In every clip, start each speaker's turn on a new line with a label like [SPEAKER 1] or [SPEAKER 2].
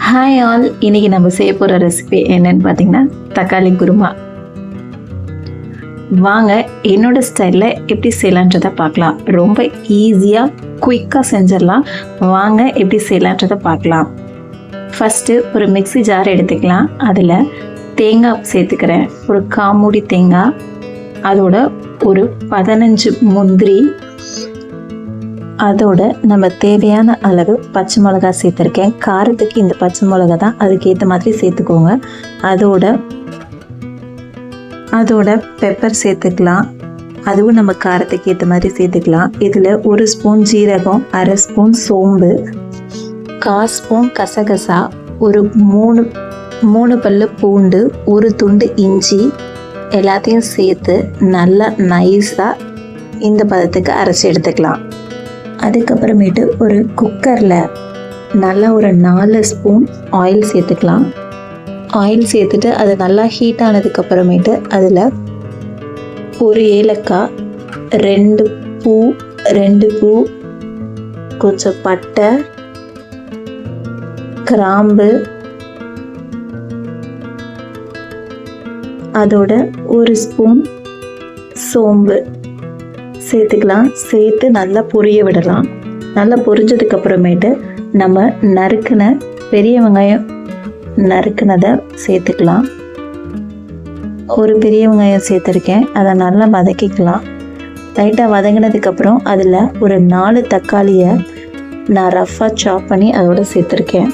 [SPEAKER 1] Hi all, இன்னைக்கு நம்ம செய்ய போகிற ரெசிபி என்னன்னு பார்த்தீங்கன்னா தக்காளி குருமா. வாங்க என்னோட ஸ்டைலில் எப்படி செய்யலான்றதை பார்க்கலாம். ரொம்ப ஈஸியாக குயிக்காக செஞ்சிடலாம். வாங்க எப்படி செய்யலான்றதை பார்க்கலாம். ஃபஸ்ட்டு ஒரு மிக்ஸி ஜார் எடுத்துக்கலாம். அதில் தேங்காய் சேர்த்துக்கிறேன், ஒரு காமூடி தேங்காய். அதோட ஒரு 15 முந்திரி, அதோட நம்ம தேவையான அளவு பச்சை மிளகா சேர்த்துருக்கேன். காரத்துக்கு இந்த பச்சை மிளகா தான், அதுக்கேற்ற மாதிரி சேர்த்துக்கோங்க. அதோட பெப்பர் சேர்த்துக்கலாம், அதுவும் நம்ம காரத்துக்கு ஏற்ற மாதிரி சேர்த்துக்கலாம். இதில் 1 ஸ்பூன் ஜீரகம், 1/2 ஸ்பூன் சோம்பு, 1/4 ஸ்பூன் கசகசா, ஒரு 3 பல்லு பூண்டு, 1 துண்டு இஞ்சி எல்லாத்தையும் சேர்த்து நல்லா நைஸாக இந்த பதத்துக்கு அரைச்சி எடுத்துக்கலாம். அதுக்கப்புறமேட்டு ஒரு குக்கரில் நல்லா ஒரு 4 ஸ்பூன் ஆயில் சேர்த்துக்கலாம். ஆயில் சேர்த்துட்டு அது நல்லா ஹீட் ஆனதுக்கப்புறமேட்டு அதில் ஒரு ஏலக்காய், 2 பூ, கொஞ்சம் பட்டை, கிராம்பு, அதோட 1 ஸ்பூன் சோம்பு சேர்த்துக்கலாம். சேர்த்து நல்லா பொரிய விடலாம். நல்லா பொரிஞ்சதுக்கு அப்புறமேட்டு நம்ம நறுக்கின பெரிய வெங்காயம் நறுக்கினதை சேர்த்துக்கலாம். ஒரு பெரிய வெங்காயம் சேர்த்துருக்கேன், அதை நல்லா வதக்கிக்கலாம். லைட்டாக வதங்கினதுக்கப்புறம் அதில் ஒரு 4 தக்காளியை நான் ரஃப்பாக சாப் பண்ணி அதோட சேர்த்துருக்கேன்.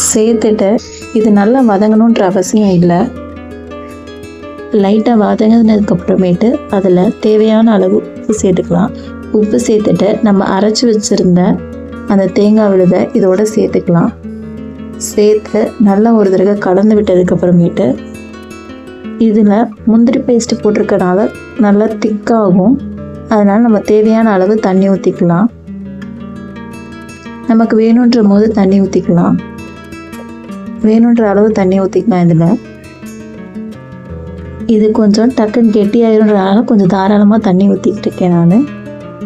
[SPEAKER 1] சேர்த்துட்டு இது நல்லா வதங்கணுன்ற அவசியம் இல்லை. லைட்டாக வதங்கினதுக்கப்புறமேட்டு அதில் தேவையான அளவு உப்பு சேர்த்துக்கலாம். உப்பு சேர்த்துட்டு நம்ம அரைச்சி வச்சுருந்த அந்த தேங்காய் விழுதை இதோட சேர்த்துக்கலாம். சேர்த்து நல்லா ஒரு தடவை கலந்து விட்டதுக்கப்புறமேட்டு இதில் முந்திரி பேஸ்ட்டு போட்டிருக்கனால நல்லா திக்காகும். அதனால் நம்ம தேவையான அளவு தண்ணி ஊற்றிக்கலாம். நமக்கு வேணுன்ற போது தண்ணி ஊற்றிக்கலாம். வேணுன்ற அளவு தண்ணி ஊற்றிக்கலாம். இது கொஞ்சம் டக்குன்னு கெட்டியாயிருன்றனால கொஞ்சம் தாராளமாக தண்ணி ஊற்றிக்கிட்டு இருக்கேன். நான்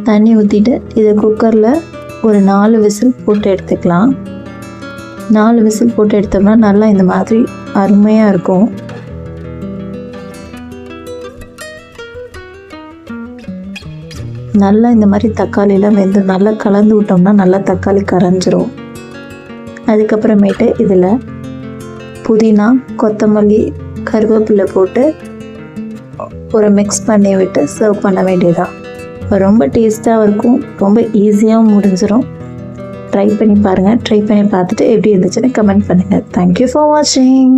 [SPEAKER 1] தண்ணி ஊற்றிட்டு இதை குக்கரில் ஒரு 4 விசில் போட்டு எடுத்துக்கலாம். 4 விசில் போட்டு எடுத்தோம்னா நல்லா இந்த மாதிரி அருமையாக இருக்கும். நல்லா இந்த மாதிரி தக்காளியெலாம் வெந்து நல்லா கலந்து விட்டோம்னா நல்லா தக்காளி கரைஞ்சிரும். அதுக்கப்புறமேட்டு இதில் புதினா, கொத்தமல்லி, கருவேப்பிலை போட்டு ஒரு மிக்ஸ் பண்ணி விட்டு சர்வ் பண்ண வேண்டியதான். ரொம்ப டேஸ்ட்டாகவும் இருக்கும், ரொம்ப ஈஸியாகவும் முடிஞ்சிடும். ட்ரை பண்ணி பாருங்கள். ட்ரை பண்ணி பார்த்துட்டு எப்படி இருந்துச்சுன்னு கமெண்ட் பண்ணுங்கள். தேங்க்யூ ஃபார் வாட்சிங்.